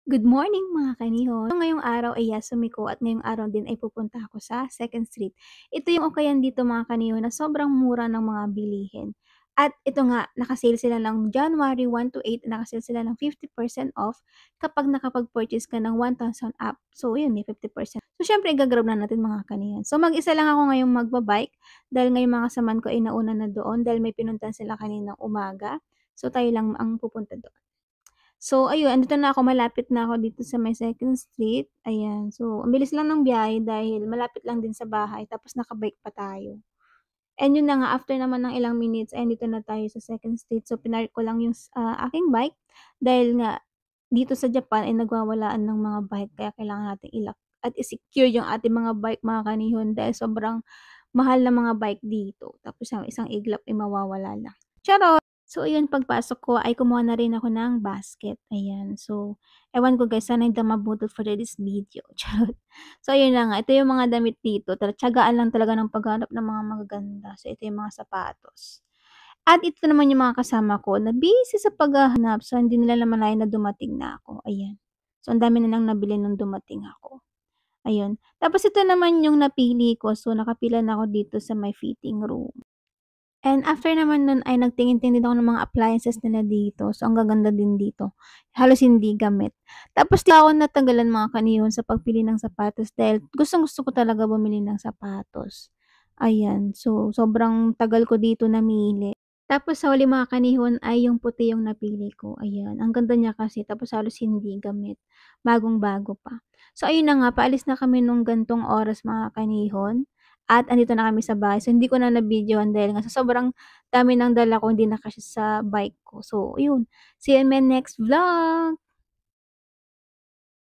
Good morning mga kanihon. Ngayong araw ay Yasumi ko at ngayong araw din ay pupunta ako sa Second Street. Ito yung okayan dito mga kanihon na sobrang mura ng mga bilihin. At ito nga, naka-sale sila ng January 1 to 8, naka-sale sila ng 50% off kapag nakapag-purchase ka ng 1,000 up. So, yun, may 50%. So, syempre, gagrab na natin mga kanihon. So, mag-isa lang ako ngayong magbabike dahil ngayong mga kasamaan ko ay nauna na doon dahil may pinuntan sila kaninang umaga. So, tayo lang ang pupunta doon. So ayun, andito na ako, malapit na ako dito sa may Second Street, ayan. So ang bilis lang ng biyahe dahil malapit lang din sa bahay tapos naka-bike pa tayo. And yun na nga, after naman ng ilang minutes ay andito na tayo sa Second Street. So pinark ko lang yung aking bike dahil nga dito sa Japan ay nagwawalaan ng mga bike kaya kailangan nating i-lock at i-secure yung ating mga bike mga kanihon dahil sobrang mahal na mga bike dito. Tapos ang isang iglap ay mawawala lang. Charot! So ayun, pagpasok ko ay kumuha na rin ako ng basket, ayan. So, ewan ko guys, sana hindi mabudol for this video, charot. So ayun na nga, ito yung mga damit dito, tiyagaan lang talaga ng paghanap ng mga magaganda. So ito yung mga sapatos. At ito naman yung mga kasama ko na busy sa paghahanap, so hindi nila namalayan na dumating na ako, ayan. So ang dami nilang nabili nung dumating ako, ayun. Tapos ito naman yung napili ko, so nakapila na ako dito sa my fitting room. And after naman nun ay nagtingin-tingin din ako ng mga appliances nila dito. So, ang gaganda din dito. Halos hindi gamit. Tapos di ako natagalan mga kanihon sa pagpili ng sapatos dahil gustong-gusto ko talaga bumili ng sapatos. Ayan. So, sobrang tagal ko dito namili. Tapos sa huli mga kanihon ay yung puti yung napili ko. Ayan. Ang ganda niya kasi tapos halos hindi gamit. Bagong-bago pa. So, ayun na nga. Paalis na kami nung gantong oras mga kanihon. At andito na kami sa bahay. So, hindi ko na na-videohan dahil nga sa sobrang dami ng dala ko, hindi na kasya sa bike ko. So, yun. See you in my next vlog!